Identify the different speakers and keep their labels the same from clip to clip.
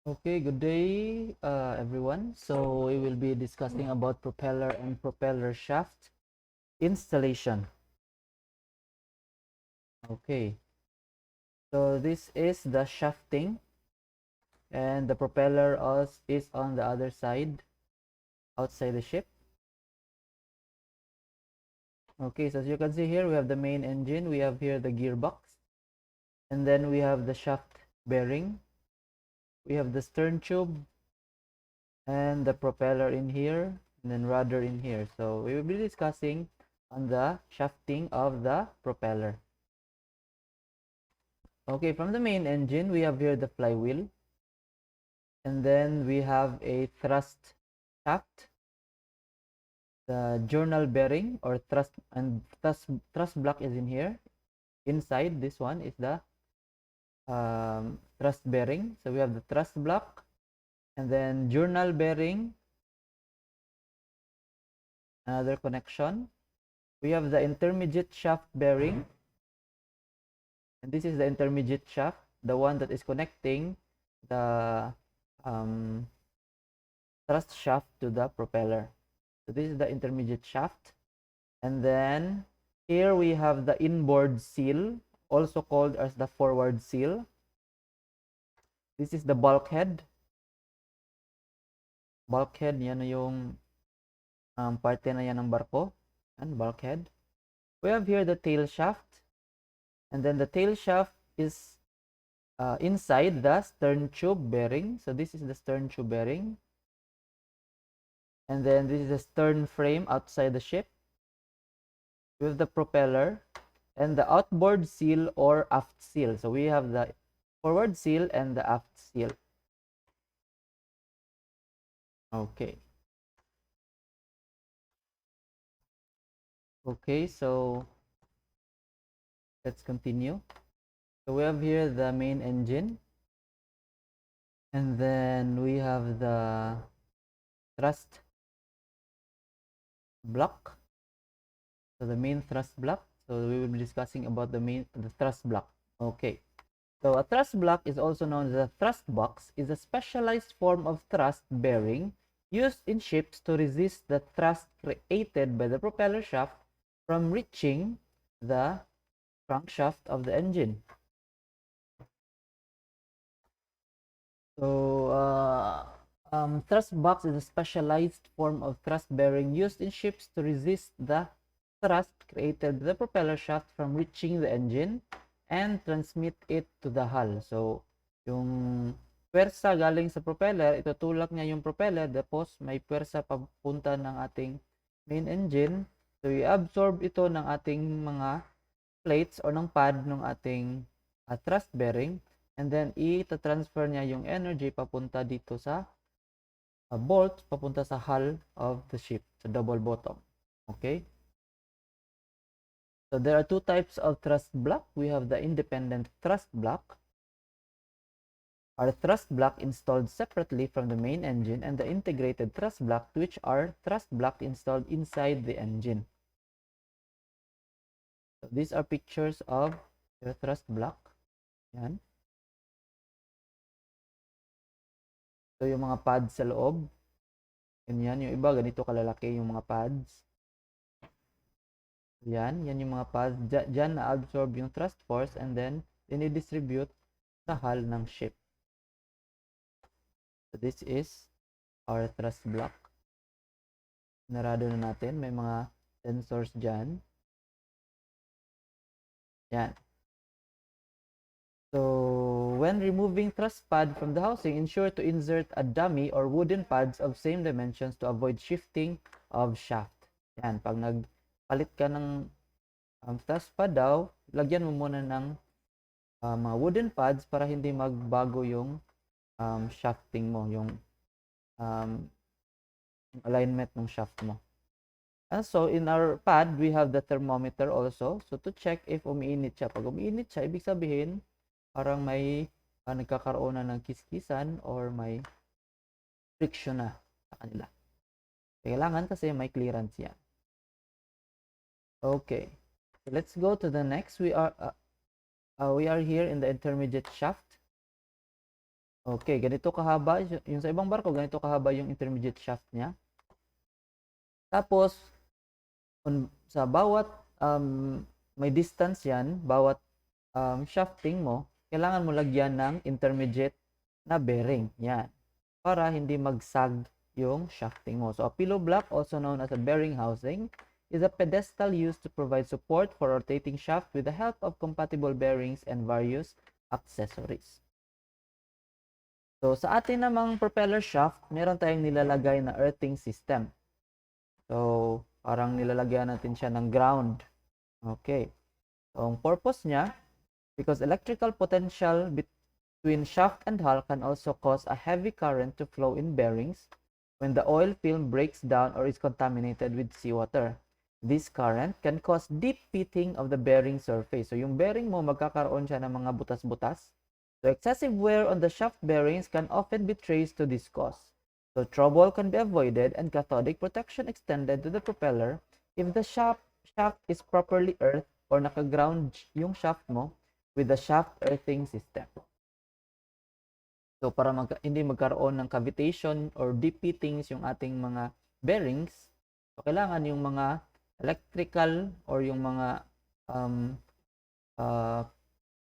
Speaker 1: Okay, good day, everyone. So we will be discussing about propeller and propeller shaft installation. Okay, so this is the shafting, and the propeller is on the other side, outside the ship. Okay, so as you can see here, we have the main engine, we have here the gearbox, and then we have the shaft bearing, we have the stern tube, and the propeller in here, and then rudder in here. So we will be discussing on the shafting of the propeller. Okay, from the main engine, we have here the flywheel, and then we have a thrust shaft, the journal bearing or thrust block is in here. Inside this one is the thrust bearing. So we have the thrust block, and then journal bearing, another connection. We have the intermediate shaft bearing, and this is the intermediate shaft, the one that is connecting the um, thrust shaft to the propeller. So this is the intermediate shaft. And then here we have the inboard seal, also called as the forward seal. This is the bulkhead. Bulkhead, yan yung parte na yan ng barko. And bulkhead. We have here the tail shaft. And then the tail shaft is inside the stern tube bearing. So this is the stern tube bearing. And then this is the stern frame outside the ship with the propeller and the outboard seal or aft seal. So we have the forward seal and the aft seal. Okay. Okay, so let's continue. So we have here the main engine, and then we have the thrust block. So the main thrust block. So we will be discussing about the thrust block. Okay. So a thrust block is also known as a thrust box, is a specialized form of thrust bearing used in ships to resist the thrust created by the propeller shaft from reaching the crankshaft of the engine. So thrust box is a specialized form of thrust bearing used in ships to resist the thrust created by the propeller shaft from reaching the engine and transmit it to the hull. So, yung pwersa galing sa propeller, itutulak niya yung propeller, tapos may pwersa papunta ng ating main engine. So, i-absorb ito ng ating mga plates o ng pad ng ating thrust bearing, and then i-transfer niya yung energy papunta dito sa bolt, papunta sa hull of the ship, sa double bottom. Okay? So there are two types of thrust block. We have the independent thrust block, or thrust block installed separately from the main engine, and the integrated thrust block, which are thrust block installed inside the engine. So these are pictures of the thrust block. Yan. So yung mga pads sa loob. Ganyan. Yung iba, ganito kalalaki yung mga pads. Yan. Yan yung mga pads. Diyan na-absorb yung thrust force and then dinidistribute sa hull ng ship. So this is our thrust block. Narado na natin. May mga sensors dyan. Yan. So, when removing thrust pad from the housing, ensure to insert a dummy or wooden pads of same dimensions to avoid shifting of shaft. Yan. Pag nagpalit ka ng thrust pad daw, lagyan mo muna ng mga wooden pads para hindi magbago yung shafting mo, yung alignment ng shaft mo. And so, in our pad, we have the thermometer also. So, to check if umiinit siya. Pag umiinit siya, ibig sabihin, parang may nagkakaroon na ng kiskisan or may friction na sa kanila. Kailangan kasi may clearance yan. Okay. So, let's go to the next. We are here in the intermediate shaft. Okay, ganito kahaba. Yung sa ibang barko, ganito kahaba yung intermediate shaft niya. Tapos, sa bawat may distance yan, bawat shafting mo, kailangan mo lagyan ng intermediate na bearing. Yan. Para hindi magsag yung shafting mo. So, a pillow block, also known as a bearing housing, is a pedestal used to provide support for rotating shaft with the help of compatible bearings and various accessories. So, sa atin namang propeller shaft, meron tayong nilalagay na earthing system. So, parang nilalagyan natin siya ng ground. Okay. So, ang purpose niya, because electrical potential between shaft and hull can also cause a heavy current to flow in bearings when the oil film breaks down or is contaminated with seawater. This current can cause deep pitting of the bearing surface. So, yung bearing mo, magkakaroon siya ng mga butas-butas. So, excessive wear on the shaft bearings can often be traced to this cause. So, trouble can be avoided and cathodic protection extended to the propeller if the shaft is properly earthed or naka-ground yung shaft mo with the shaft earthing system. So, para hindi magkaroon ng cavitation or deep fittings yung ating mga bearings, so kailangan yung mga electrical or yung mga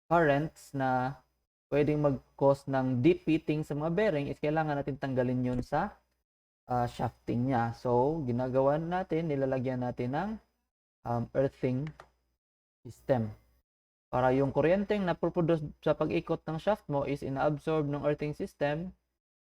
Speaker 1: currents na pwedeng mag-cause ng deep fitting sa mga bearing is kailangan natin tanggalin yun sa shafting niya. So, ginagawa natin, nilalagyan natin ng earthing system. Para yung kuryenteng na-produce sa pag-ikot ng shaft mo is ina-absorb ng earthing system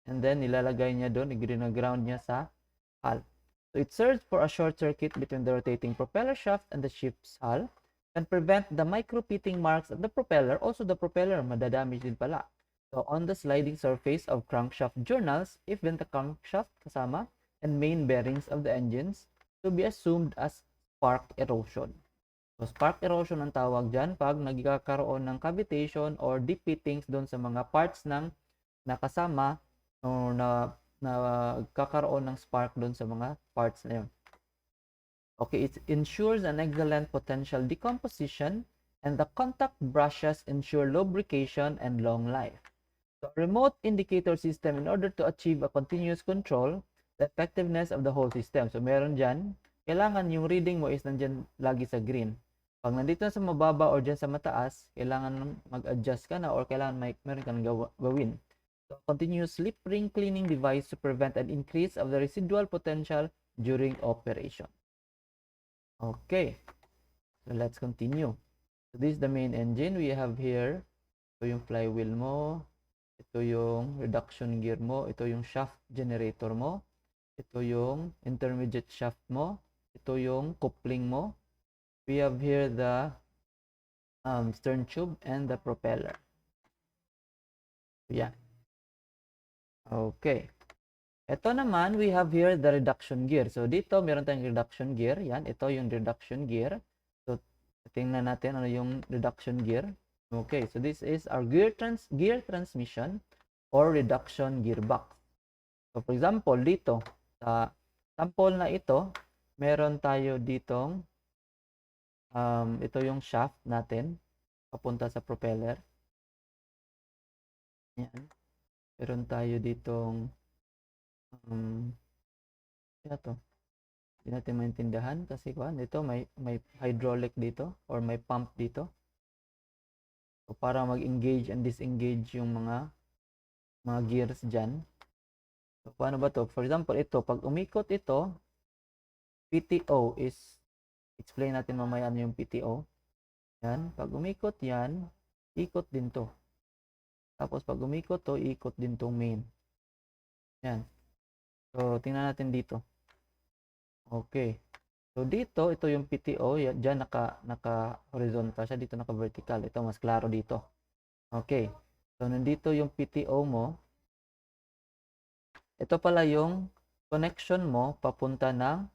Speaker 1: and then nilalagay niya doon, i-ground niya sa hull. So, it serves for a short circuit between the rotating propeller shaft and the ship's hull and prevent the micro-pitting marks of the propeller. Also, the propeller, madadamage din pala. So, on the sliding surface of crankshaft journals, even the crankshaft kasama and main bearings of the engines to be assumed as spark erosion. So, spark erosion ang tawag dyan pag nagkakaroon ng cavitation or deep fittings doon sa mga parts ng nakasama o nagkakaroon ng spark doon sa mga parts na yun. Okay, it ensures an excellent potential decomposition and the contact brushes ensure lubrication and long life. So, remote indicator system in order to achieve a continuous control, the effectiveness of the whole system. So, meron dyan, kailangan yung reading mo is nandyan lagi sa green. Pag nandito na sa mababa or dyan sa mataas, kailangan mag-adjust ka na or kailangan meron kang gawin. So, continuous slip ring cleaning device to prevent an increase of the residual potential during operation. Okay, so let's continue. So, this is the main engine. We have here, ito yung flywheel mo, ito yung reduction gear mo, ito yung shaft generator mo, ito yung intermediate shaft mo, ito yung coupling mo. We have here the stern tube and the propeller. Yeah. Okay. Ito naman, we have here the reduction gear. So, dito, meron tayong reduction gear. Yan, ito yung reduction gear. So, tingnan natin ano yung reduction gear. Okay, so this is our gear transmission or reduction gearbox. So, for example, dito, sa sample na ito, meron tayo ditong, ito yung shaft natin, papunta sa propeller. Yan. Meron tayo ditong, ito. Hindi natin maintindihan kasi dito may hydraulic dito or may pump dito. So, para mag-engage and disengage yung mga gears dyan. So, paano ba to? For example, ito, pag umikot ito, PTO is, explain natin mamaya ano yung PTO. Yan, pag umikot yan, ikot din to. Tapos pag umikot to, ikot din tong main. Yan. So, tingnan natin dito. Okay. So, dito, ito yung PTO. Diyan naka-horizontal siya. Dito naka-vertical. Ito, mas klaro dito. Okay. So, nandito yung PTO mo. Ito pala yung connection mo papunta ng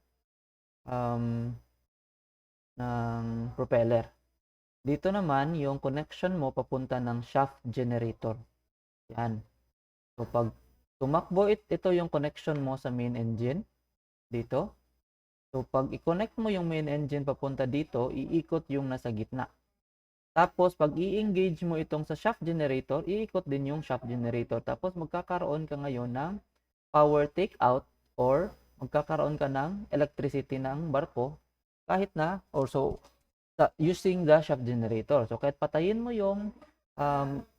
Speaker 1: propeller. Dito naman, yung connection mo papunta ng shaft generator. Yan. So, pag tumakbo, ito yung connection mo sa main engine. Dito. So, pag i-connect mo yung main engine papunta dito, iikot yung nasa gitna. Tapos, pag i-engage mo itong sa shaft generator, iikot din yung shaft generator. Tapos, magkakaroon ka ngayon ng power take out or magkakaroon ka ng electricity ng barko kahit na or so using the shaft generator. So, kahit patayin mo yung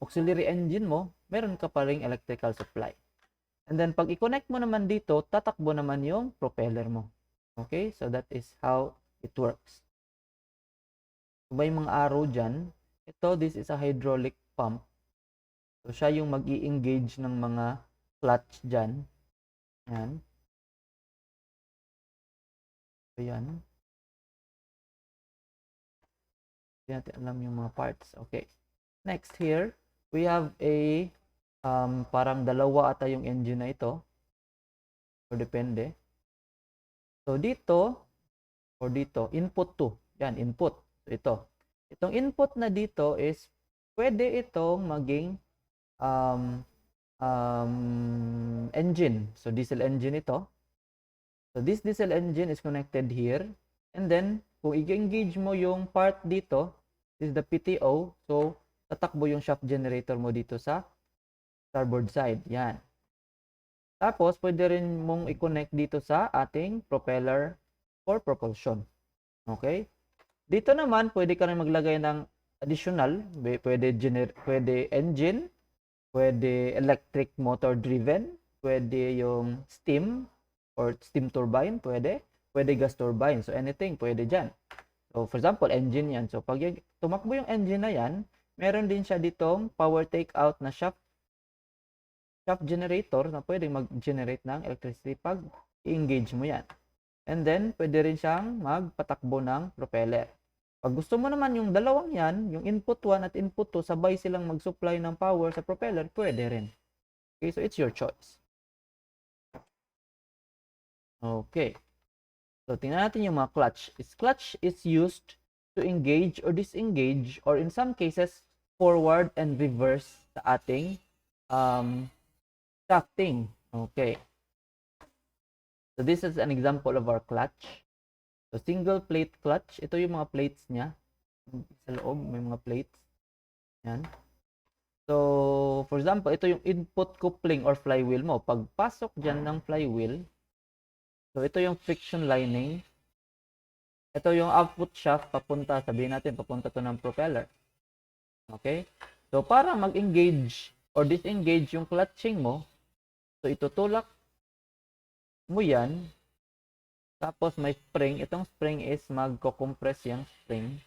Speaker 1: auxiliary engine mo, meron ka pa ring electrical supply. And then, pag i-connect mo naman dito, tatakbo naman yung propeller mo. Okay? So, that is how it works. May mga arrow dyan. Ito, this is a hydraulic pump. So, siya yung mag-i-engage ng mga clutch dyan. Yan. So, yan. Hindi natin alam yung mga parts. Okay. Next here, we have a parang dalawa ata yung engine na ito. So, depende. So, dito, or dito, input 2. Yan, input. So, ito. Itong input na dito is, pwede itong maging engine. So, diesel engine ito. So, this diesel engine is connected here. And then, kung i-engage mo yung part dito, this is the PTO. So, tatakbo yung shaft generator mo dito sa starboard side. Yan. Tapos, pwede rin mong i-connect dito sa ating propeller for propulsion. Okay? Dito naman, pwede ka rin maglagay ng additional. Pwede engine, pwede electric motor driven, pwede yung steam or steam turbine, pwede gas turbine. So, anything, pwede dyan. So, for example, engine yan. So, pag tumakbo yung engine na yan, meron din siya ditong power take out na shaft generator na pwedeng mag-generate ng electricity pag i-engage mo yan. And then, pwede rin siyang magpatakbo ng propeller. Pag gusto mo naman yung dalawang yan, yung input 1 at input 2, sabay silang mag-supply ng power sa propeller, pwede rin. Okay, so it's your choice. Okay. So, tingnan natin yung mga clutch. Clutch is used to engage or disengage or in some cases, forward and reverse sa ating shafting. Okay. So, this is an example of our clutch. So, single plate clutch. Ito yung mga plates niya. Sa loob, may mga plates. Yan. So, for example, ito yung input coupling or flywheel mo. Pagpasok dyan ng flywheel, so ito yung friction lining. Ito yung output shaft papunta, sabihin natin, papunta to ng propeller. Okay? So, para mag-engage or disengage yung clutching mo, so itutulak mo yan. Tapos may spring. Itong spring is magko-compress yung spring.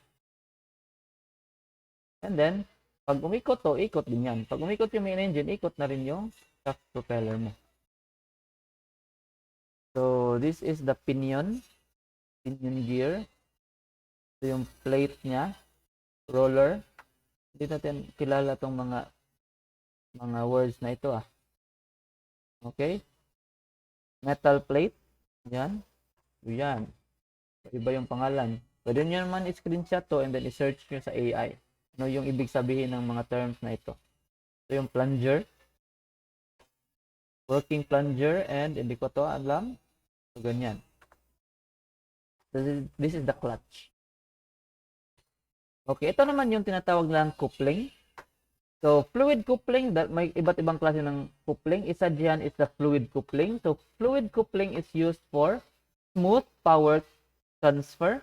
Speaker 1: And then, pag umikot to, ikot din yan. Pag umikot yung main engine, ikot na rin yung shaft propeller mo. So, this is the pinion gear. Ito yung plate niya, roller. Hindi natin kilala tong mga words na ito ah. Okay? Metal plate. Yan. Yan. Iba yung pangalan. Pwede nyo naman i-screenshot to and then i-search nyo sa AI. Ano yung ibig sabihin ng mga terms na ito. Ito yung plunger. Working plunger and hindi ko to alam. So, ganyan. So, this is the clutch. Okay, ito naman yung tinatawag lang coupling. So, fluid coupling, may iba't ibang klase ng coupling. Isa diyan is the fluid coupling. So, fluid coupling is used for smooth power transfer,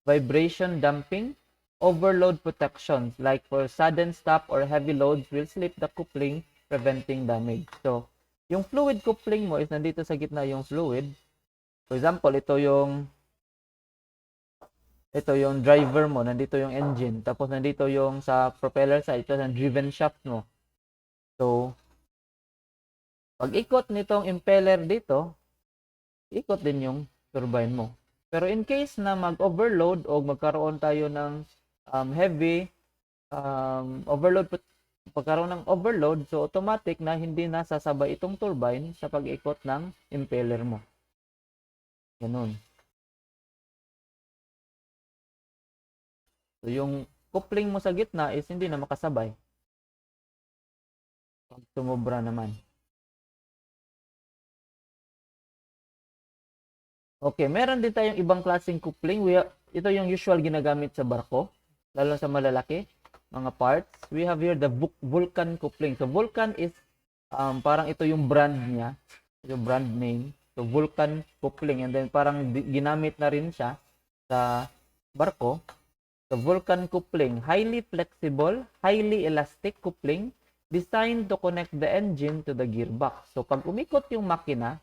Speaker 1: vibration damping, overload protection, like for sudden stop or heavy loads will slip the coupling, preventing damage. So, yung fluid coupling mo is nandito sa gitna yung fluid. For example, ito yung driver mo, nandito yung engine, tapos nandito yung sa propeller side, ito yung driven shaft mo. So, pag ikot nitong impeller dito, ikot din yung turbine mo. Pero in case na mag-overload o magkaroon tayo ng heavy overload, pagkaroon ng overload, so automatic na hindi na sasabay itong turbine sa pag-ikot ng impeller mo. Ganun. So, yung coupling mo sa gitna is hindi na makasabay. Pag sumobra naman. Okay, meron din tayong ibang klaseng coupling. Ito yung usual ginagamit sa barko, lalo sa malalaki. mga parts, we have here the Vulcan coupling. So Vulcan is parang ito yung brand niya, yung brand name. So Vulcan coupling, and then parang ginamit na rin siya sa barko. So Vulcan coupling, highly flexible, highly elastic coupling designed to connect the engine to the gearbox. So pag umikot yung makina,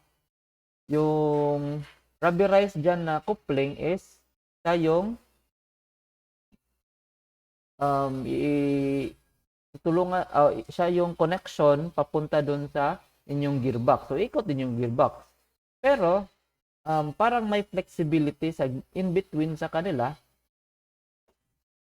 Speaker 1: yung rubberized dyan na coupling is siya yung tutulungan, siya yung connection papunta dun sa inyong gearbox. So ikot din yung gearbox. Pero parang may flexibility sa in between sa kanila.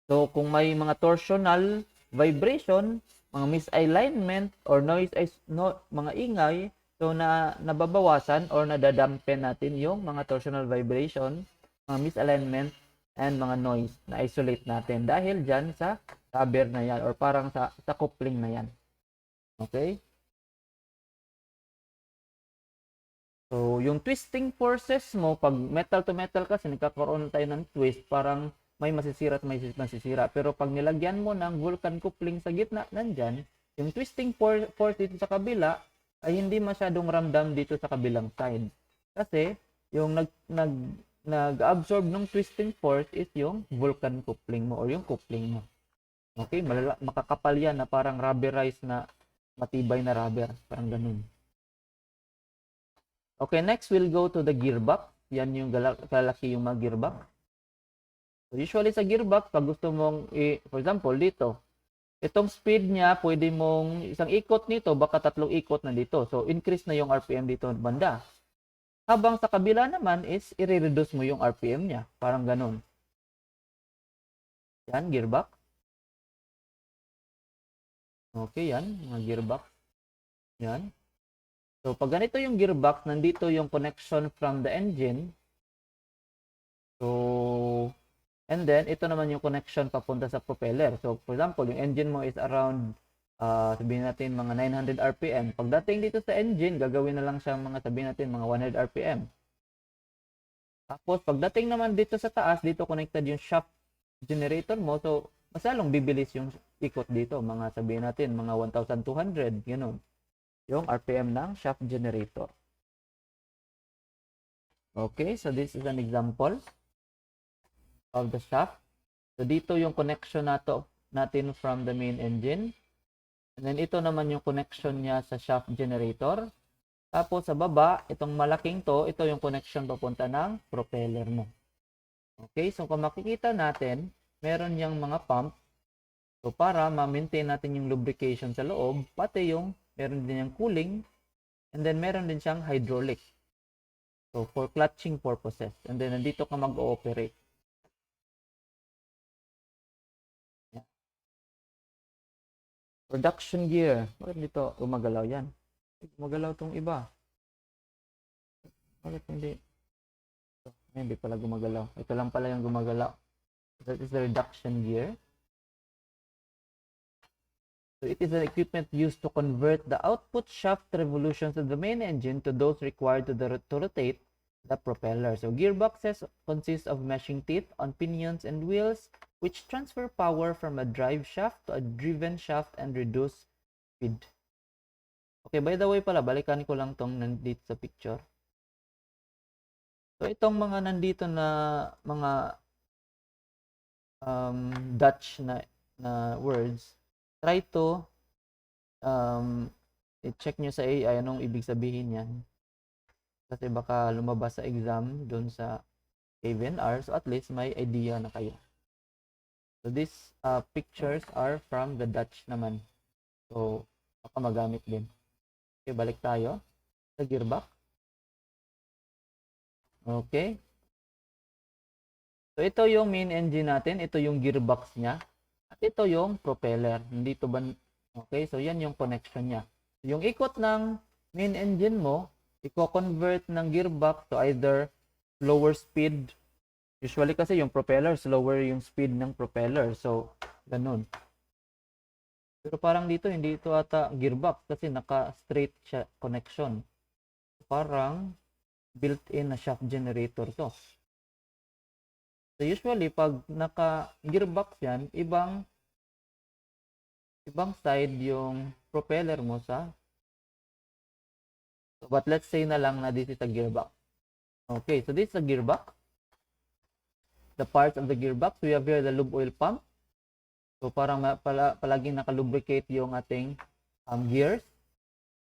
Speaker 1: So kung may mga torsional vibration, mga misalignment or mga ingay, so nababawasan or nadadampen natin yung mga torsional vibration, mga misalignment and mga noise na isolate natin dahil dyan sa rubber na yan or parang sa coupling na yan. Okay? So yung twisting forces mo, pag metal to metal kasi nagkakaroon tayo ng twist, parang may masisira at may masisira. Pero pag nilagyan mo ng Vulcan coupling sa gitna, nandyan, yung twisting force dito sa kabila ay hindi masyadong ramdam dito sa kabilang side. Kasi yung nag-absorb ng twisting force is yung Vulcan coupling mo or yung coupling mo. Okay, makakapal yan na parang rubberized na matibay na rubber. Parang ganun. Okay, next we'll go to the gearbox. Yan yung kalaki yung mga gearbox. So usually sa gearbox, pag gusto mong, for example, dito, itong speed niya, pwede mong, isang ikot nito, baka 3 ikot na dito. So increase na yung RPM dito banda. Habang sa kabila naman is, i-reduce mo yung RPM niya. Parang ganun. Yan, gearbox. Okay, yan, mga gearbox. Yan. So pag ganito yung gearbox, nandito yung connection from the engine. So, and then, ito naman yung connection papunta sa propeller. So, for example, yung engine mo is around, sabihin natin, mga 900 RPM. Pagdating dito sa engine, gagawin na lang siya mga, sabihin natin, mga 100 RPM. Tapos, pagdating naman dito sa taas, dito connected yung shaft generator mo. So, mas lalong bibilis yung ikot dito. Mga, sabihin natin, mga 1,200, gano'n. Yung RPM ng shaft generator. Okay, so this is an example of the shaft. So dito yung connection natin from the main engine. And then ito naman yung connection niya sa shaft generator. Tapos sa baba, itong malaking to, ito yung connection papunta ng propeller mo. Okay, so kung makikita natin, meron yung mga pump. So para ma-maintain natin yung lubrication sa loob, pati yung meron din yung cooling, and then meron din siyang hydraulic. So for clutching purposes. And then nandito ka mag-ooperate. Production gear. Bakit dito gumagalaw yan? Gumagalaw tong iba. Bakit hindi? Hindi pala gumagalaw. Ito lang pala yung gumagalaw. That is the reduction gear. So it is an equipment used to convert the output shaft revolutions of the main engine to those required to rotate the propeller. So gearboxes consist of meshing teeth on pinions and wheels, which transfer power from a drive shaft to a driven shaft and reduce speed. Okay, by the way pala, balikan ko lang tong nandito sa picture. So itong mga nandito na mga Dutch na words, try to i-check nyo sa AI anong ibig sabihin yan. Kasi baka lumabas sa exam doon sa AVNR, so at least may idea na kayo. So these pictures are from the Dutch naman. So baka magamit din. Okay, balik tayo sa gearbox. Okay. So ito yung main engine natin, ito yung gearbox niya. At ito yung propeller. Nandito ba? Okay, so yan yung connection niya. Yung ikot ng main engine mo, i-convert ng gearbox to either lower speed. Usually kasi yung propeller, slower yung speed ng propeller. So, ganun. Pero parang dito, hindi ito ata gearbox kasi naka-straight siya connection. Parang built-in na shaft generator to. So, usually, pag naka-gearbox yan, ibang ibang side yung propeller mo but let's say na lang na this is a gearbox. Okay, so this is a gearbox. The parts of the gearbox, we have here the lube oil pump. So parang palaging nakalubricate yung ating gears.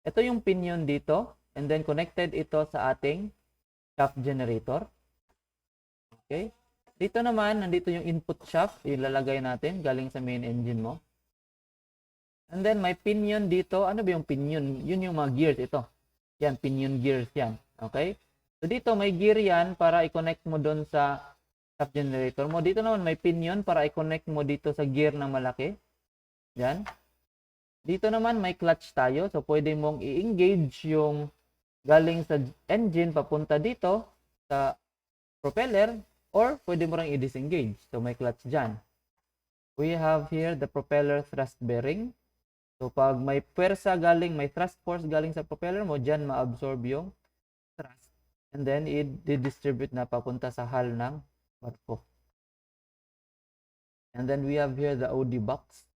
Speaker 1: Ito yung pinion dito, and then connected ito sa ating shaft generator. Okay. Dito naman, nandito yung input shaft, ilalagay natin galing sa main engine mo. And then may pinion dito. Ano ba yung pinion? Yun yung mga gears ito. Yan, pinion gears yan. Okay? So dito may gear yan para i-connect mo doon sa shaft generator mo. Dito naman may pinion para i-connect mo dito sa gear na malaki. Yan. Dito naman may clutch tayo. So pwede mong i-engage yung galing sa engine papunta dito sa propeller, or pwede mo rin i-disengage. So may clutch dyan. We have here the propeller thrust bearing. So pag may pwersa galing, may thrust force galing sa propeller mo, dyan ma-absorb yung thrust. And then i-distribute na papunta sa hull ng barko. And then we have here the OD box.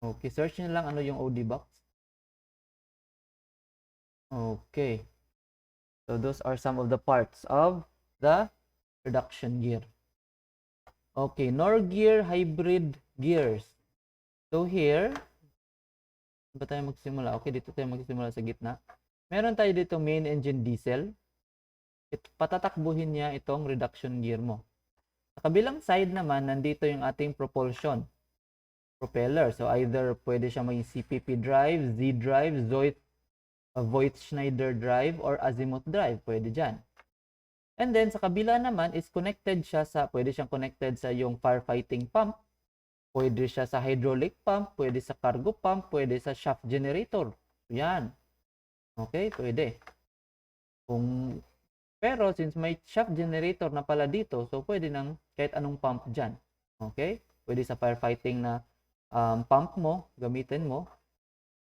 Speaker 1: Okay, search nyo lang ano yung OD box. Okay. So those are some of the parts of the reduction gear. Okay, Norgear hybrid gears. So here, ba tayo magsimula? Okay, dito tayo magsimula sa gitna. Meron tayo dito main engine diesel. Patatakbuhin niya itong reduction gear mo. Sa kabilang side naman, nandito yung ating propulsion propeller. So either pwede siya maging CPP drive, Z drive, Voigt-Schneider drive, or azimuth drive. Pwede dyan. And then sa kabila naman is connected siya pwede siyang connected sa yung firefighting pump, pwede siya sa hydraulic pump, pwede sa cargo pump, pwede sa shaft generator. Yan. Okay, pwede. Pero since may shaft generator na pala dito, so pwede nang kahit anong pump dyan. Okay? Pwede sa firefighting na pump mo, gamitin mo.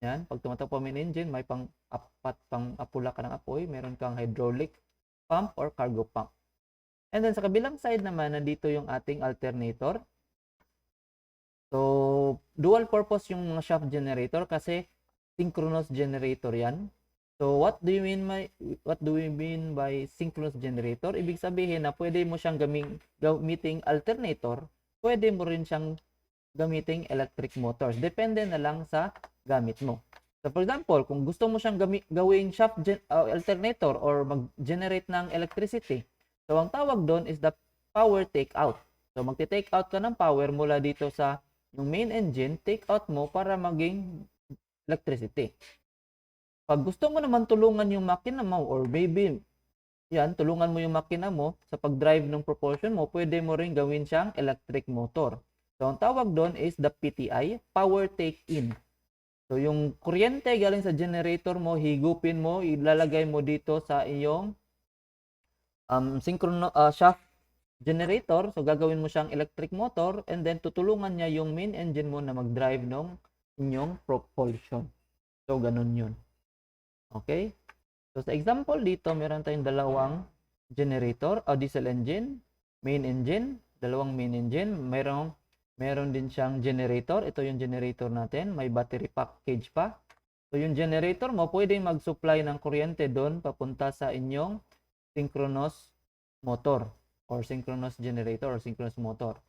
Speaker 1: Yan. Pag tumatakbo ang engine, may pang-apula ka ng apoy, meron kang hydraulic pump or cargo pump. And then sa kabilang side naman, nandito yung ating alternator. So, dual purpose yung mga shaft generator kasi synchronous generator yan. So, what do we mean by synchronous generator? Ibig sabihin na pwede mo siyang gamiting alternator, pwede mo rin siyang gamiting electric motors. Depende na lang sa gamit mo. So for example, kung gusto mo siyang gawing shaft alternator or mag-generate ng electricity, so ang tawag doon is the power take-out. So magti-take out ka ng power mula dito sa yung main engine, take out mo para maging electricity. Pag gusto mo naman tulungan yung makina mo, or maybe yan, tulungan mo yung makina mo sa pag-drive ng propulsion mo, pwede mo rin gawin siyang electric motor. So ang tawag doon is the PTI, power take-in. So, yung kuryente galing sa generator mo, higupin mo, ilalagay mo dito sa iyong shaft generator. So, gagawin mo siyang electric motor, and then tutulungan niya yung main engine mo na mag-drive ng inyong propulsion. So, ganun yun. Okay? So, sa example dito, meron tayong dalawang generator, diesel engine, main engine, dalawang main engine, meron din siyang generator. Ito yung generator natin. May battery package pa. So, yung generator mo, pwede mag-supply ng kuryente doon papunta sa inyong synchronous motor or synchronous generator or synchronous motor.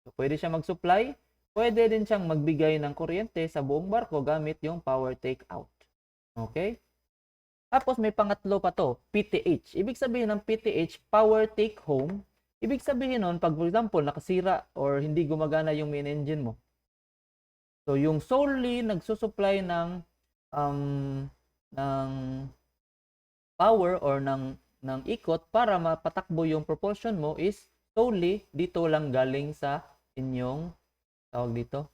Speaker 1: So, pwede siya mag-supply. Pwede din siyang magbigay ng kuryente sa buong barko gamit yung power take-out. Okay? Tapos, may pangatlo pa to, PTH. Ibig sabihin ng PTH, power take-home. Ibig sabihin nun, pag for example, nakasira or hindi gumagana yung main engine mo. So, yung solely nagsusupply ng power or ng ikot para mapatakbo yung propulsion mo is solely dito lang galing sa inyong, tawag dito,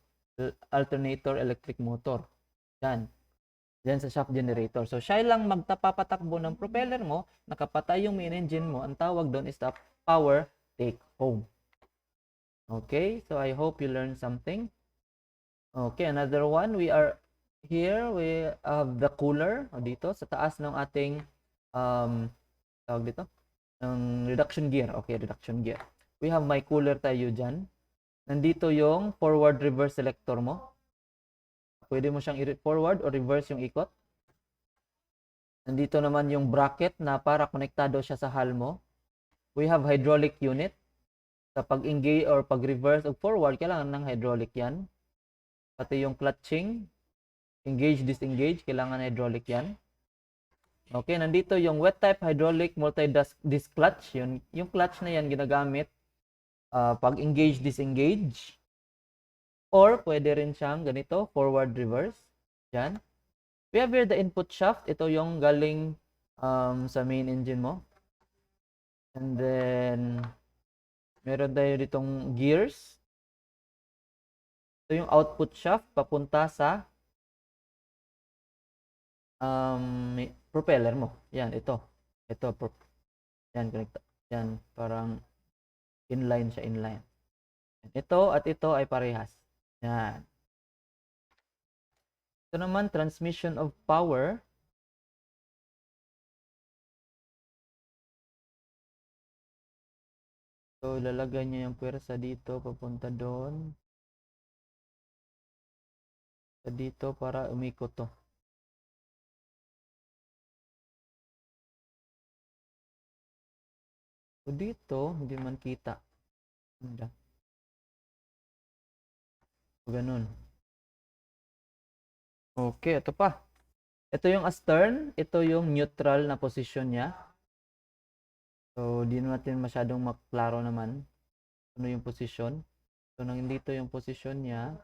Speaker 1: alternator electric motor. Yan. Yan sa shaft generator. So, siya lang magpapatakbo ng propeller mo, nakapatay yung main engine mo, ang tawag doon is the power take home. Okay, so I hope you learned something. Okay, another one, we have the cooler dito sa taas ng ating tawag dito ng reduction gear. Okay, reduction gear. we have my cooler tayo dyan. Nandito yung forward reverse selector mo. Pwede mo siyang i-forward o reverse yung ikot. Nandito naman yung bracket na para konektado siya sa hull mo. We have hydraulic unit. Sa pag-engage or pag-reverse o forward, kailangan ng hydraulic yan. Pati yung clutching, engage, disengage, kailangan hydraulic yan. Okay, nandito yung wet type hydraulic multi-disc clutch. Yung clutch na yan ginagamit pag-engage, disengage. Or pwede rin siyang ganito, forward, reverse. Yan. We have here the input shaft. Ito yung galing sa main engine mo. And then, meron tayo ditong gears. Ito yung output shaft papunta sa propeller mo. Yan, ito. Ito, yan, connect. Yan, parang inline siya, inline. Ito at ito ay parehas. Yan. Ito naman, transmission of power. So, lalagay niya yung puwersa dito, papunta doon. Dito para umikot to. So, dito, hindi man kita. Ganun. Okay, ito pa. Ito yung astern. Ito yung neutral na position niya. So, di natin masyadong maklaro naman ano yung position. So, nandito yung position niya.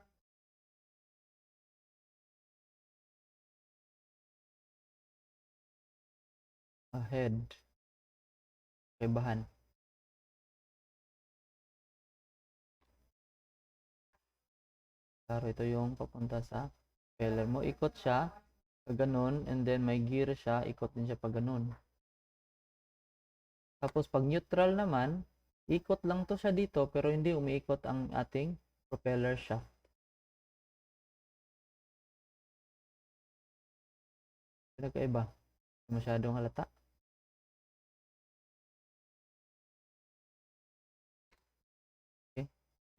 Speaker 1: Ahead. Kaibahan. Klaro, ito yung papunta sa propeller mo. Ikot siya pag ganun. And then, may gear siya. Ikot din siya pag ganun. Tapos, pag neutral naman, ikot lang to siya dito, pero hindi umiikot ang ating propeller shaft. Pinagkaiba. Masyadong halata. Okay.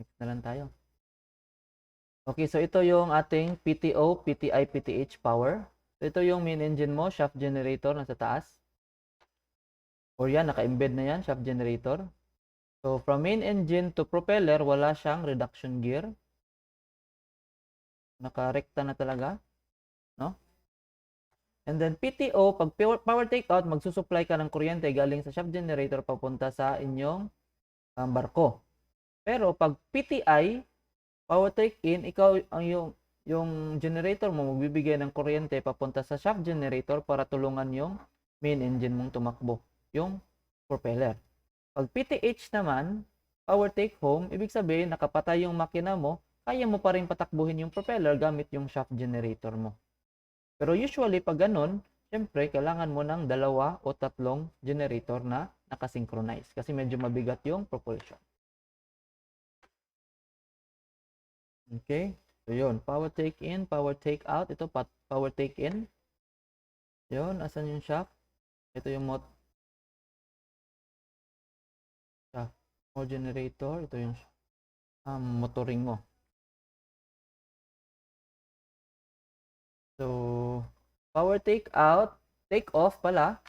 Speaker 1: Next na lang tayo. Okay, so ito yung ating PTO, PTI, PTH power. So ito yung main engine mo, shaft generator nasa taas. Or yan, naka-embed na yan, shaft generator. So from main engine to propeller, wala siyang reduction gear. Naka-rekta na talaga, no? And then PTO, pag power take out, magsusupply ka ng kuryente galing sa shaft generator papunta sa inyong barko. Pero pag PTI, power take in, ikaw ang yung generator mo magbibigay ng kuryente papunta sa shaft generator para tulungan yung main engine mong tumakbo, yung propeller. Pag PTH naman, power take home, ibig sabihin nakapatay yung makina mo, kaya mo pa rin patakbuhin yung propeller gamit yung shaft generator mo. Pero usually pag ganun, syempre kailangan mo ng 2 o 3 generator na nakasynchronize kasi medyo mabigat yung propulsion. Okay? So, yun. Power take in, power take out. Ito, power take in. Yun. Asan yung shaft? Ito yung shaft. More generator. Ito yung motoring mo. So, power take out. Take off pala.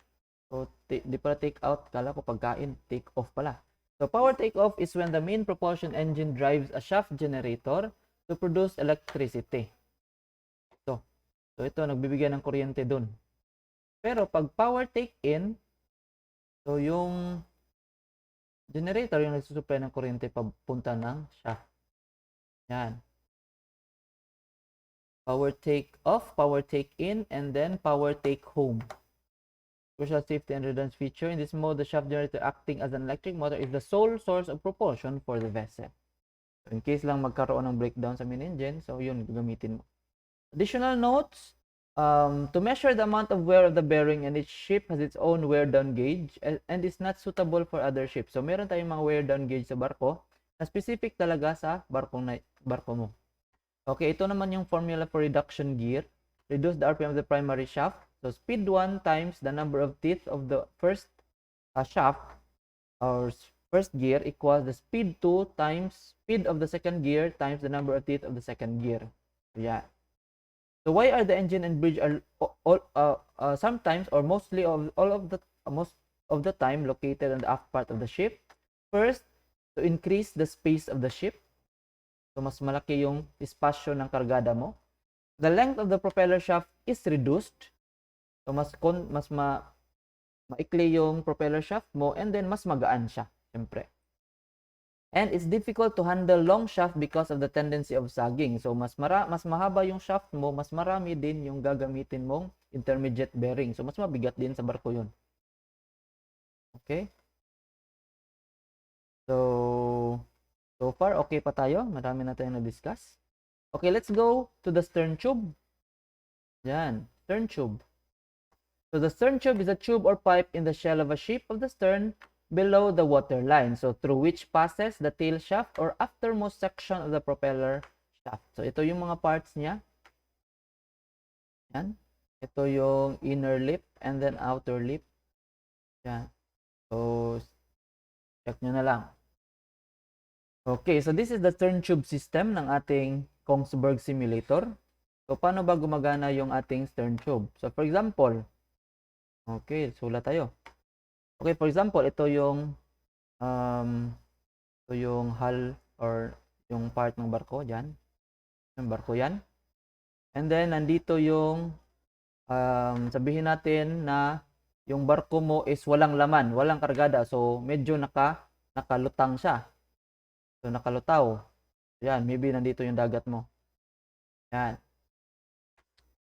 Speaker 1: So, di pala take out. Kala ko pagkain. Take off pala. So, power take off is when the main propulsion engine drives a shaft generator to produce electricity. So ito, nagbibigay ng kuryente dun. Pero pag power take in, so yung generator yung nagsusupply ng kuryente papunta ng shaft. Yan. Power take off, power take in, and then power take home. Crucial safety and redundancy feature. In this mode, the shaft generator acting as an electric motor is the sole source of propulsion for the vessel. So, in case lang magkaroon ng breakdown sa main engine, so yun, gagamitin mo. Additional notes, to measure the amount of wear of the bearing, and each ship has its own wear down gauge and is not suitable for other ships. So meron tayong mga wear down gauge sa barko na specific talaga sa barko mo. Okay, ito naman yung formula for reduction gear. Reduce the RPM of the primary shaft. So speed 1 times the number of teeth of the first shaft, or first gear equals the speed 2 times speed of the second gear times the number of teeth of the second gear. So, yeah. So why are the engine and bridge are sometimes or mostly of all of the most of the time located on the aft part of the ship? First, to increase the space of the ship. So mas malaki yung espasyo ng kargada mo. The length of the propeller shaft is reduced. So maikli yung propeller shaft mo, and then mas magaan siya, syempre. And it's difficult to handle long shaft because of the tendency of sagging. So mas mahaba yung shaft mo, mas marami din yung gagamitin mong intermediate bearing. So mas mabigat din sa barko yun. Okay? So far okay pa tayo. Marami na tayong na-discuss. Okay, let's go to the stern tube. Yan, stern tube. So the stern tube is a tube or pipe in the shell of a ship of the stern below the waterline, so through which passes the tail shaft or aftermost section of the propeller shaft. So ito yung mga parts niya. Yan. Ito yung inner lip and then outer lip. Yan. So check nyo na lang. Okay, so this is the stern tube system ng ating Kongsberg simulator. So paano ba gumagana yung ating stern tube? So for example, okay, sulat tayo. Okay, for example, ito yung hull or yung part ng barko diyan. Yung barko 'yan. And then nandito yung sabihin natin na yung barko mo is walang laman, walang kargada. So medyo nakalutang siya. So nakalutaw. Yan, maybe nandito yung dagat mo. Yan.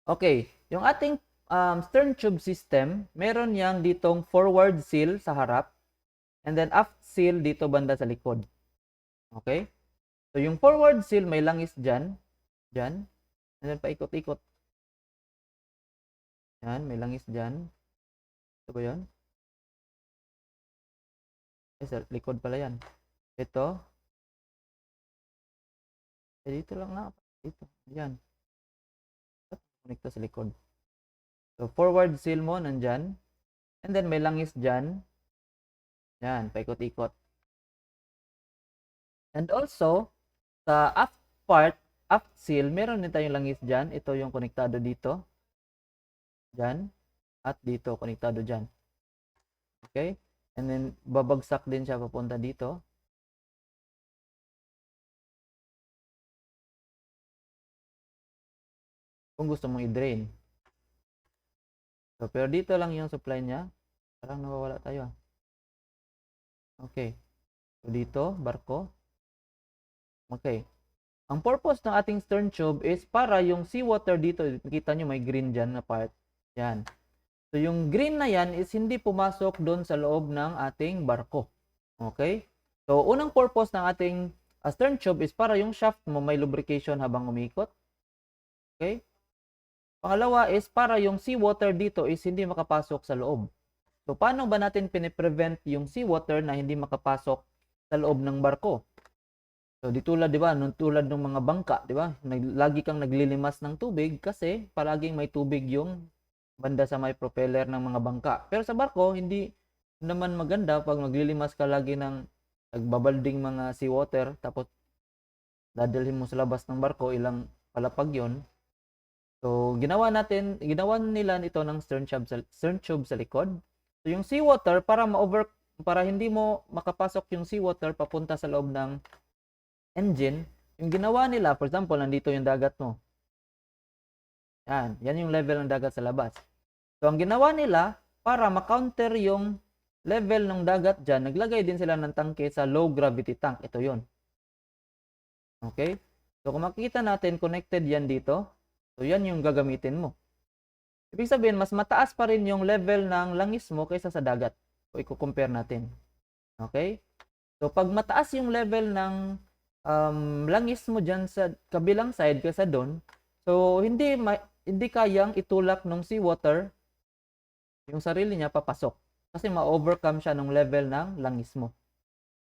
Speaker 1: Okay, yung ating stern tube system, meron yang ditong forward seal sa harap and then aft seal dito banda sa likod. Okay? So yung forward seal may langis dyan, and then paikot-ikot. Yan, may langis dyan. Ito ba yun? Sa likod pala yan. Ito. Dito lang na. Dito. Yan. Connect sa likod. So, forward seal mo, nandyan. And then, may langis dyan. Yan, paikot-ikot. And also, sa aft part, aft seal, meron din tayong langis dyan. Ito yung konektado dito. Dyan. At dito, konektado dyan. Okay? And then, babagsak din siya papunta dito. Kung gusto mong i-drain. So, pero dito lang yung supply niya. Parang nawawala tayo. Okay. So, dito, barko. Okay. Ang purpose ng ating stern tube is para yung seawater dito, nakita nyo may green dyan na part. Yan. So, yung green na yan is hindi pumasok doon sa loob ng ating barko. Okay? So, unang purpose ng ating stern tube is para yung shaft mo may lubrication habang umikot. Okay? Pangalawa is para yung seawater dito is hindi makapasok sa loob. So, paano ba natin piniprevent yung seawater na hindi makapasok sa loob ng barko? So, di tulad, di ba, tulad ng mga bangka, di ba? Lagi kang naglilimas ng tubig kasi palaging may tubig yung banda sa may propeller ng mga bangka. Pero sa barko, hindi naman maganda pag maglilimas ka lagi ng nagbabalding mga seawater tapos dadalhin mo sa labas ng barko, ilang palapag yon. So, ginawa nila ito ng stern tube sa likod. So, yung seawater, para hindi mo makapasok yung seawater papunta sa loob ng engine, yung ginawa nila, for example, nandito yung dagat mo. Yan yung level ng dagat sa labas. So, ang ginawa nila, para ma-counter yung level ng dagat dyan, naglagay din sila ng tangke sa low gravity tank. Ito yon. Okay? So, kung makikita natin, connected yan dito. So, yan yung gagamitin mo. Ibig sabihin, mas mataas pa rin yung level ng langis mo kaysa sa dagat. So, i-compare natin. Okay? So, pag mataas yung level ng langis mo dyan sa kabilang side kaysa doon, so, hindi kayang itulak ng seawater yung sarili niya papasok. Kasi ma-overcome siya ng level ng langis mo.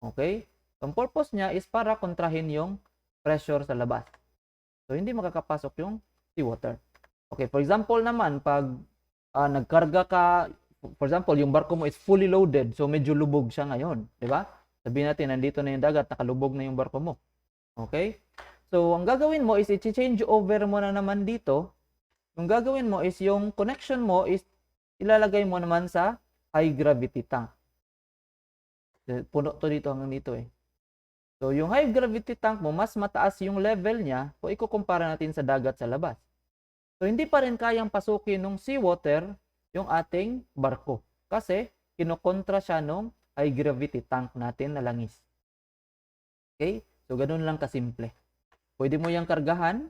Speaker 1: Okay? So, ang purpose niya is para kontrahin yung pressure sa labas. So, hindi makakapasok yung seawater. Okay, for example naman, pag nagkarga ka, for example, yung barko mo is fully loaded, so medyo lubog siya ngayon, di ba? Sabihin natin, nandito na yung dagat, nakalubog na yung barko mo. Okay? So, ang gagawin mo is i-change over mo na naman dito. Yung gagawin mo is yung connection mo is ilalagay mo naman sa high gravity tank. Puno to dito hanggang dito eh. So, yung high gravity tank mo, mas mataas yung level niya kung ikukumpara natin sa dagat sa labas. So, hindi pa rin kayang pasukin ng seawater yung ating barko. Kasi, kinokontra siya nung high gravity tank natin na langis. Okay? So, ganun lang kasimple. Pwede mo yung kargahan,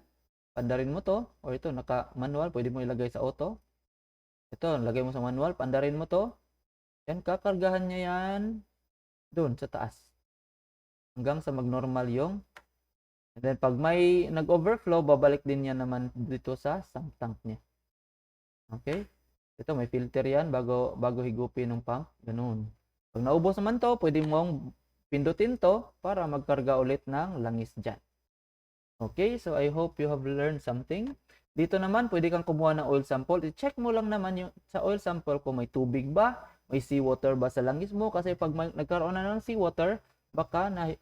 Speaker 1: pandarin mo to, o ito, naka-manual, pwede mo ilagay sa auto. Ito, lagay mo sa manual, pandarin mo to. Yan, kakargahan niya yan doon sa taas. Hanggang sa mag-normal yung. And then, pag may nag-overflow, babalik din yan naman dito sa sump tank niya. Okay? Ito, may filter yan bago higupin ng pump. Ganun. Pag naubos naman to, pwede mong pindutin to para magkarga ulit ng langis dyan. Okay, so I hope you have learned something. Dito naman, pwede kang kumuha ng oil sample. I-check mo lang naman yung sa oil sample kung may tubig ba, may seawater ba sa langis mo. Kasi pag nagkaroon na ng seawater, baka na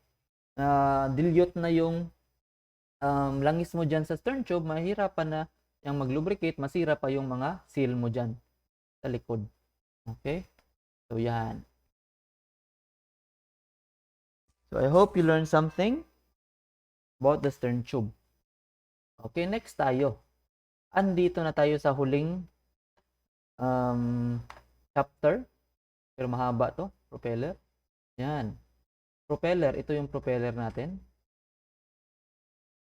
Speaker 1: dilute na yung langis mo dyan sa stern tube, mahirapan na yung mag-lubricate, masira pa yung mga seal mo dyan sa likod. Okay, so yan. So I hope you learned something about the stern tube. Okay, next tayo. Andito na tayo sa huling chapter. Pero mahaba to, propeller. Yan. Propeller, ito yung propeller natin.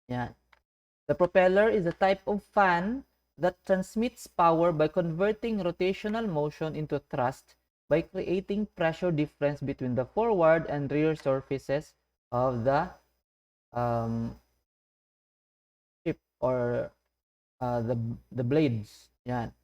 Speaker 1: Yan. The propeller is a type of fan that transmits power by converting rotational motion into thrust by creating pressure difference between the forward and rear surfaces of the ship or the blades. Yan.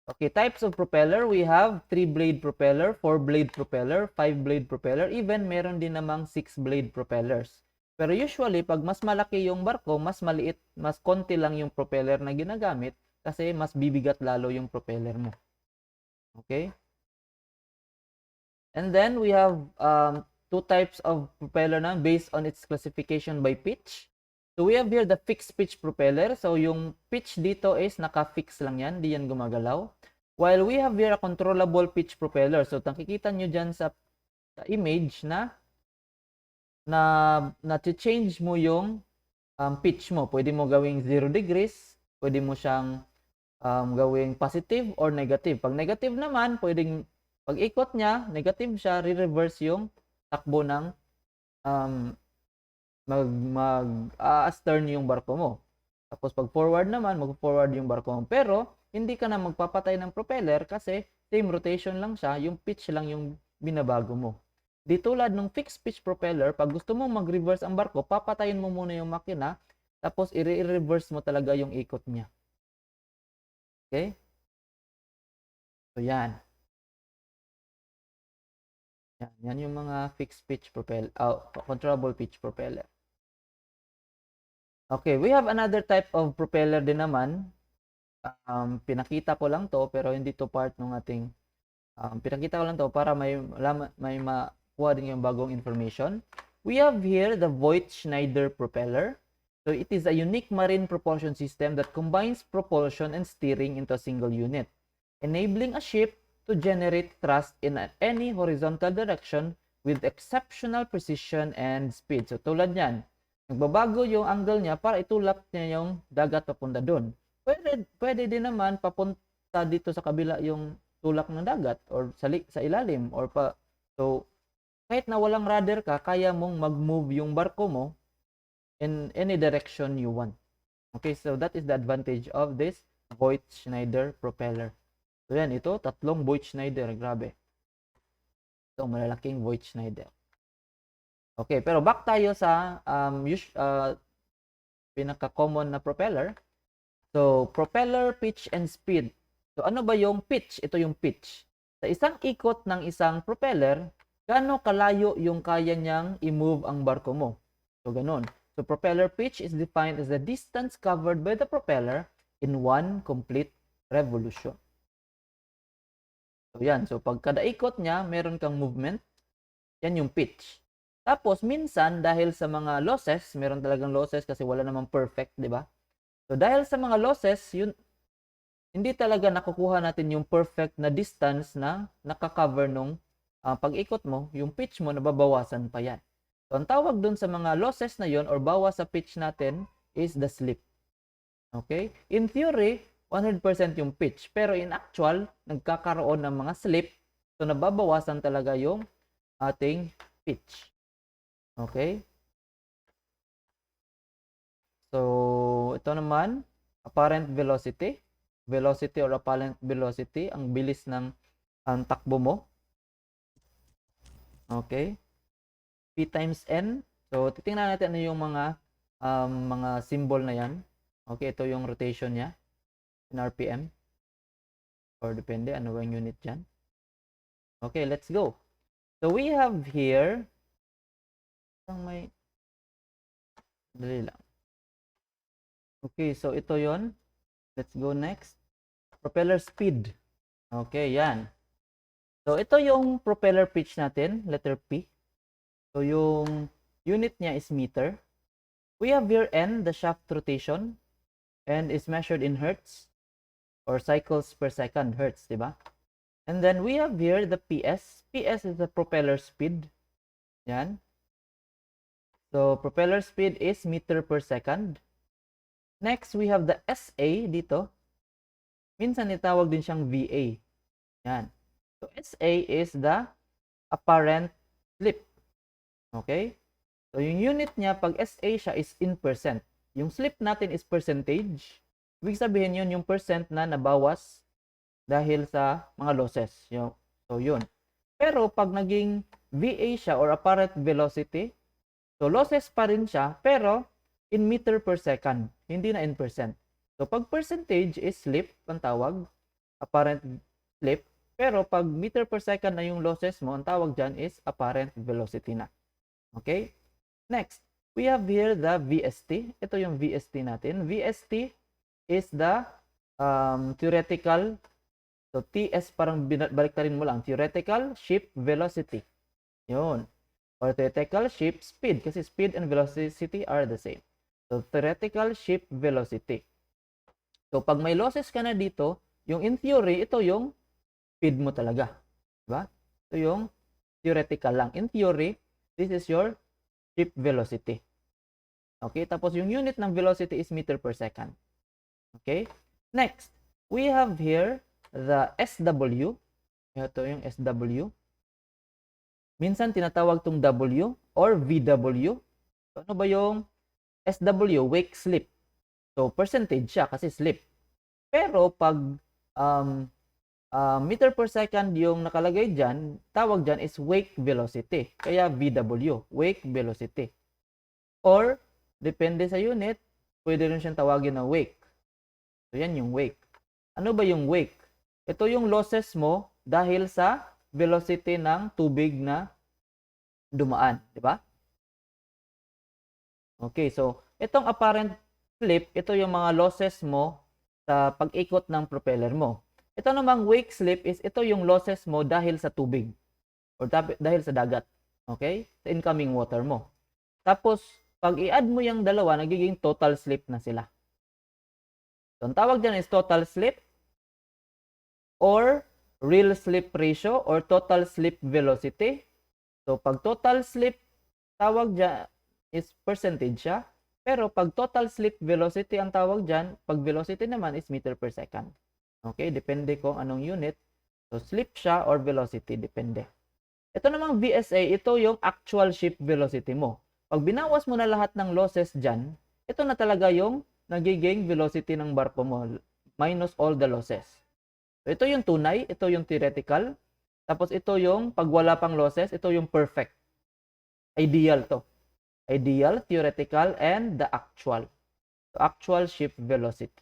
Speaker 1: Okay, types of propeller, we have 3-blade propeller, 4-blade propeller, 5-blade propeller, even meron din namang 6-blade propellers. Pero usually, pag mas malaki yung barko, mas maliit, mas konti lang yung propeller na ginagamit kasi mas bibigat lalo yung propeller mo. Okay? And then, we have 2 types of propeller na based on its classification by pitch. So, we have here the fixed pitch propeller. So, yung pitch dito is naka-fix lang yan. Di yan gumagalaw. While we have here a controllable pitch propeller. So, nakikita nyo dyan sa image na change mo yung pitch mo. Pwede mo gawing 0 degrees. Pwede mo siyang gawing positive or negative. Pag negative naman, pwedeng pag ikot niya, negative siya, re-reverse yung takbo ng mag-astern yung barko mo. Tapos pag forward naman, mag-forward yung barko mo. Pero, hindi ka na magpapatay ng propeller kasi same rotation lang siya, yung pitch lang yung binabago mo. Di tulad ng fixed pitch propeller, pag gusto mo mag-reverse ang barko, papatayin mo muna yung makina, tapos i-reverse mo talaga yung ikot niya. Okay? So, yan. Yan yung mga fixed pitch propeller, controllable pitch propeller. Okay, we have another type of propeller din naman. Pinakita ko lang to pero hindi to part ng ating pinakita ko lang to para may makuha din yung bagong information. We have here the Voigt-Schneider propeller. So it is a unique marine propulsion system that combines propulsion and steering into a single unit, enabling a ship to generate thrust in any horizontal direction with exceptional precision and speed. So tulad niyan, nagbabago yung angle niya para itulak niya yung dagat papunta doon. Pwede din naman papunta dito sa kabila yung tulak ng dagat or sa ilalim or pa. So kahit na walang rudder ka, kaya mong mag-move yung barko mo in any direction you want. Okay, so that is the advantage of this Voigt-Schneider propeller. So yan, ito, 3 Voigt-Schneider, grabe. Ito, malalaking Voigt-Schneider. Okay, pero back tayo sa pinaka-common na propeller. So, propeller, pitch, and speed. So, ano ba yung pitch? Ito yung pitch. Sa isang ikot ng isang propeller, gaano kalayo yung kaya niyang i-move ang barko mo? So, ganun. So, propeller pitch is defined as the distance covered by the propeller in one complete revolution. So, yan. So, pag kada ikot niya, meron kang movement. Yan yung pitch. Tapos, minsan, dahil sa mga losses, meron talagang losses kasi wala namang perfect, di ba? So, dahil sa mga losses, yun, hindi talaga nakukuha natin yung perfect na distance na nakakover nung pag-ikot mo, yung pitch mo, nababawasan pa yan. So, ang tawag dun sa mga losses na yon or bawas sa pitch natin is the slip. Okay? In theory, 100% yung pitch. Pero in actual, nagkakaroon ng mga slip. So, nababawasan talaga yung ating pitch. Okay? So, ito naman, apparent velocity. Velocity or apparent velocity, ang bilis ng takbo mo. Okay? P times N. So, titingnan natin ano yung mga symbol na yan. Okay, ito yung rotation niya in RPM. Or depende, ano ba yung unit dyan. Okay, let's go. So, we have here, may, dali lang. Okay, so ito yon. Let's go next. Propeller speed. Okay, yan. So, ito yung propeller pitch natin, letter P. So, yung unit niya is meter. We have here N, the shaft rotation, and is measured in hertz or cycles per second, hertz, diba? And then we have here the PS. PS is the propeller speed. Yan. So, propeller speed is meter per second. Next, we have the SA dito. Minsan itawag din siyang VA. Yan. So, SA is the apparent slip. Okay? So, yung unit niya, pag SA siya is in percent. Yung slip natin is percentage. Ibig sabihin yun, yung percent na nabawas dahil sa mga losses. So, yun. Pero, pag naging VA siya or apparent velocity, so, losses pa rin siya, pero in meter per second. Hindi na in percent. So, pag percentage is slip, ang tawag, apparent slip. Pero, pag meter per second na yung losses mo, ang tawag dyan is apparent velocity na. Okay? Next, we have here the VST. Ito yung VST natin. VST is the theoretical, so TS parang baliktarin mo lang, theoretical ship velocity. Yun. Or theoretical ship speed, kasi speed and velocity are the same. So, theoretical ship velocity. So, pag may losses ka na dito, yung in theory, ito yung speed mo talaga. Diba? Ito yung theoretical lang. In theory, this is your ship velocity. Okay? Tapos, yung unit ng velocity is meter per second. Okay? Next, we have here the SW. Ito yung SW. Minsan, tinatawag tong W or VW. So, ano ba yung SW? Wake slip. So, percentage siya kasi slip. Pero, pag meter per second yung nakalagay dyan, tawag dyan is wake velocity. Kaya VW, wake velocity. Or, depende sa unit, pwede rin siyang tawagin na wake. So, yan yung wake. Ano ba yung wake? Ito yung losses mo dahil sa velocity ng tubig na dumaan. Diba? Okay, so, itong apparent slip, ito yung mga losses mo sa pag-ikot ng propeller mo. Ito namang wake slip is ito yung losses mo dahil sa tubig or dahil sa dagat. Okay? Sa incoming water mo. Tapos, pag i-add mo yung dalawa, nagiging total slip na sila. So, ang tawag dyan is total slip or real slip ratio or total slip velocity. So, pag total slip, tawag dyan is percentage siya. Pero pag total slip velocity ang tawag dyan, pag velocity naman is meter per second. Okay, depende kung anong unit. So, slip siya or velocity, depende. Ito namang VSA, ito yung actual ship velocity mo. Pag binawas mo na lahat ng losses dyan, ito na talaga yung nagiging velocity ng barko mo, minus all the losses. So, ito yung tunay, ito yung theoretical. Tapos ito yung pag wala pang losses, ito yung perfect. Ideal to. Ideal, theoretical, and the actual. So, actual ship velocity.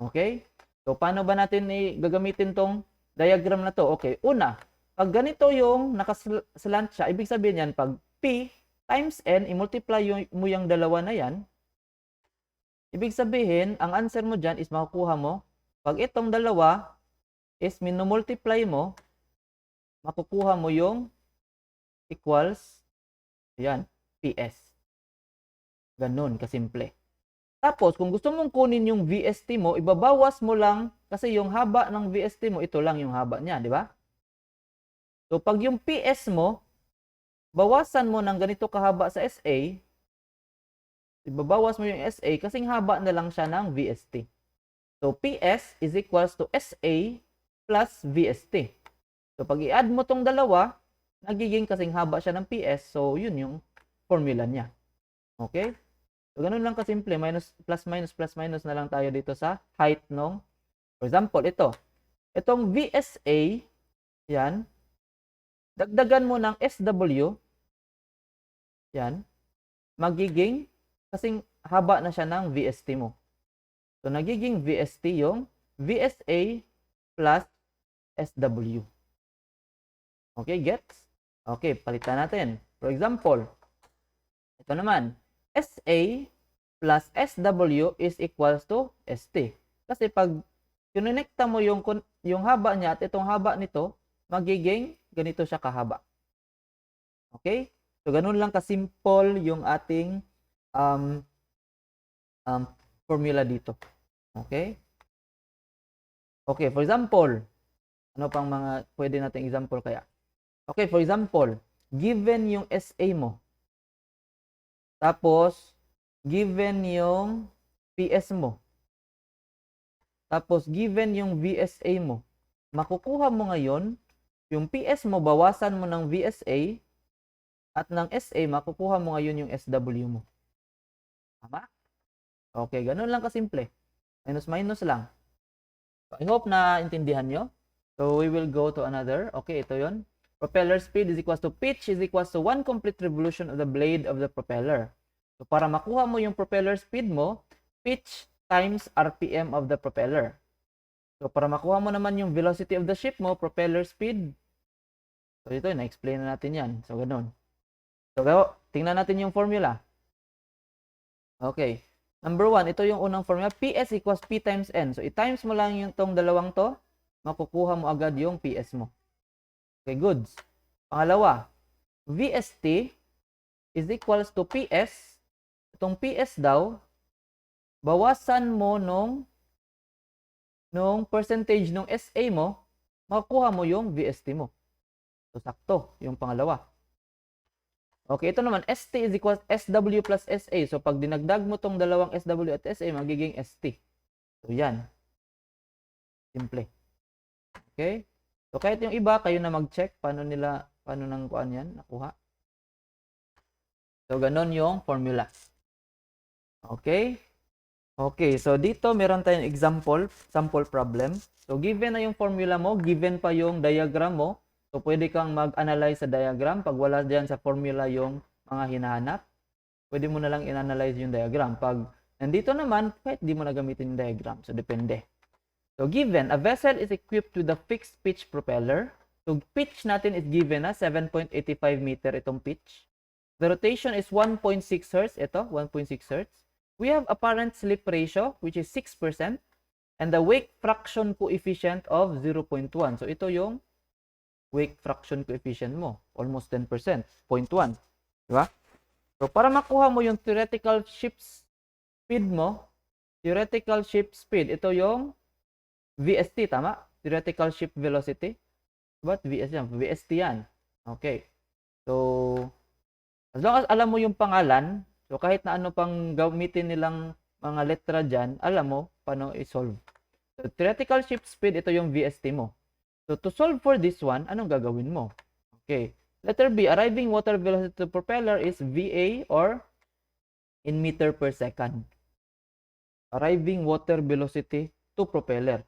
Speaker 1: Okay? So, paano ba natin gagamitin tong diagram na to? Okay, una, pag ganito yung nakaslant siya, ibig sabihin yan, pag P times N, i-multiply mo yung dalawa na yan, ibig sabihin, ang answer mo dyan is makukuha mo, pag itong dalawa is minumultiply mo, makukuha mo yung equals, yan, PS. Ganun, kasimple. Tapos, kung gusto mong kunin yung VST mo, ibabawas mo lang, kasi yung haba ng VST mo, ito lang yung haba niya, di ba? So, pag yung PS mo, bawasan mo ng ganito kahaba sa SA, ibabawas mo yung SA, kasing haba na lang siya ng VST. So, PS is equals to SA plus VST. So, pag i-add mo tong dalawa, nagiging kasing haba siya ng PS. So, yun yung formula niya. Okay? So, ganun lang kasimple. Plus minus na lang tayo dito sa height nung, for example, ito. Itong VSA, yan, dagdagan mo ng SW, yan, magiging, kasing haba na siya ng VST mo. So, nagiging VST yung VSA plus SW. Okay, gets? Okay, palitan natin. For example, ito naman, SA plus SW is equals to ST. Kasi pag kinonekta mo yung haba niya at itong haba nito, magiging ganito siya kahaba. Okay? So, ganun lang kasimple yung ating formula dito. Okay? Okay, for example, ano pang mga pwede nating example kaya? Okay, for example, given yung SA mo, tapos, given yung PS mo, tapos given yung VSA mo, makukuha mo ngayon, yung PS mo, bawasan mo ng VSA, at ng SA, makukuha mo ngayon yung SW mo. Tama? Okay, ganun lang kasimple. Minus lang. So, I hope na intindihan nyo. So, we will go to another. Okay, ito yon. Propeller speed is equals to pitch is equals to 1 complete revolution of the blade of the propeller. So, para makuha mo yung propeller speed mo, pitch times RPM of the propeller. So, para makuha mo naman yung velocity of the ship mo, propeller speed. So, ito, na-explain na natin yan. So, ganun. So, tingnan natin yung formula. Okay. Number 1, ito yung unang formula. PS equals P times N. So, i-times mo lang yung tong dalawang to, makukuha mo agad yung PS mo. Okay, goods. Pangalawa, VST is equals to PS. Itong PS daw, bawasan mo nung percentage nung SA mo, makukuha mo yung VST mo. So, sakto, yung pangalawa. Okay, ito naman, ST is equals SW plus SA. So, pag dinagdag mo tong dalawang SW at SA, magiging ST. So, yan. Simple. Okay? So, kahit yung iba, kayo na mag-check paano nang kuan yan, nakuha. So, ganun yung formula. Okay? Okay, so dito meron tayong sample problem. So, given na yung formula mo, given pa yung diagram mo, so pwede kang mag-analyze sa diagram. Pag wala dyan sa formula yung mga hinahanap, pwede mo na lang in-analyze yung diagram. Pag nandito naman, kahit di mo na gamitin yung diagram. So, depende. So, given, a vessel is equipped with a fixed pitch propeller. So, pitch natin is given na 7.85 meter itong pitch. The rotation is 1.6 Hz. Ito, 1.6 Hz. We have apparent slip ratio, which is 6%. And the wake fraction coefficient of 0.1. So, ito yung wake fraction coefficient mo. Almost 10%. 0.1. Diba? So, para makuha mo yung theoretical ship speed mo, ito yung VST, tama? Theoretical ship velocity. But VST yan. Okay. So, as long as alam mo yung pangalan, so kahit na ano pang gamitin nilang mga letra dyan, alam mo paano i-solve. So, theoretical ship speed, ito yung VST mo. So, to solve for this one, anong gagawin mo? Okay. Letter B, arriving water velocity to propeller is VA or in meter per second. Arriving water velocity to propeller.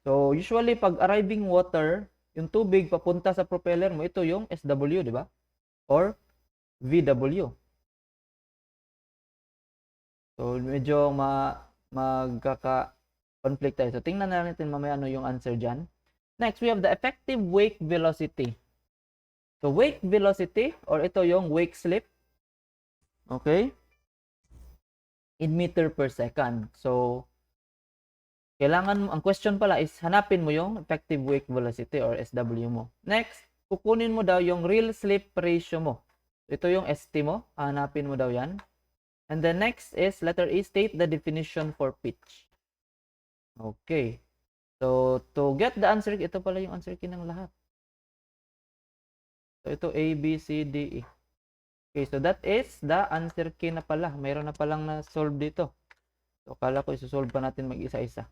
Speaker 1: So, usually, pag arriving water, yung tubig papunta sa propeller mo, ito yung SW, di ba? Or VW. So, medyo magkaka-conflict tayo. So, tingnan na natin mamaya ano yung answer dyan. Next, we have the effective wake velocity. So, wake velocity, or ito yung wake slip. Okay? In meter per second. So, kailangan mo, ang question pala is hanapin mo yung effective wake velocity or SW mo. Next, kukunin mo daw yung real slip ratio mo. Ito yung ST mo, hanapin mo daw yan. And the next is letter E, state the definition for pitch. Okay. So, to get the answer, ito pala yung answer key ng lahat. So, ito A, B, C, D, E. Okay, so that is the answer key na pala. Mayroon na palang na-solve dito. So, kala ko isusolve pa natin mag-isa-isa.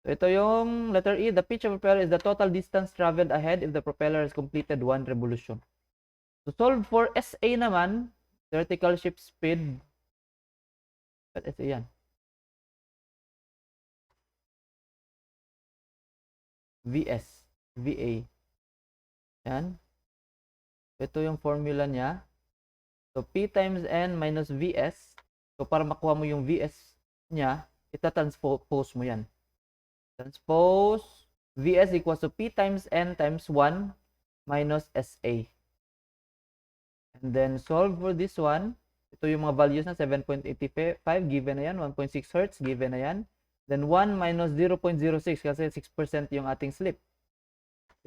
Speaker 1: So, ito yung letter E. The pitch of a propeller is the total distance traveled ahead if the propeller has completed 1 revolution. To solve for SA naman, vertical ship speed. At SA yan. VS. VA. Yan. Ito yung formula niya. So, P times N minus VS. So, para makuha mo yung VS niya, ita-transpose mo yan. Transpose VS equals to P times N times 1 minus SA. And then, solve for this one. Ito yung mga values na 7.85, given na yan. 1.6 Hz, given na yan. Then, 1 minus 0.06 kasi 6% yung ating slip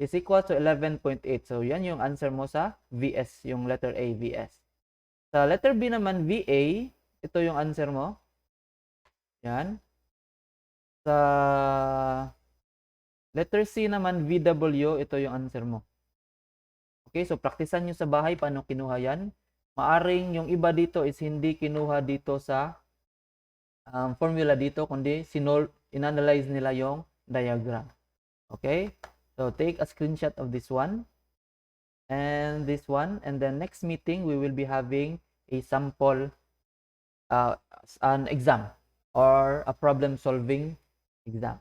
Speaker 1: is equal to 11.8. So, yan yung answer mo sa VS, yung letter A, VS. Sa letter B naman, VA, ito yung answer mo. Yan. Sa letter C naman, VW, ito yung answer mo. Okay, so praktisan nyo sa bahay paano kinuha yan. Maaring yung iba dito is hindi kinuha dito sa formula dito, kundi inanalyze nila yung diagram. Okay? So, take a screenshot of this one and this one. And then next meeting, we will be having a sample, an exam or a problem-solving exam.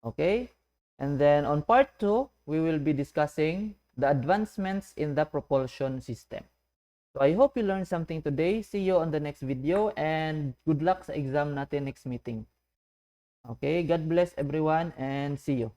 Speaker 1: Okay? And then on part 2, we will be discussing the advancements in the propulsion system. So, I hope you learned something today. See you on the next video and good luck sa exam natin next meeting. Okay? God bless everyone and see you.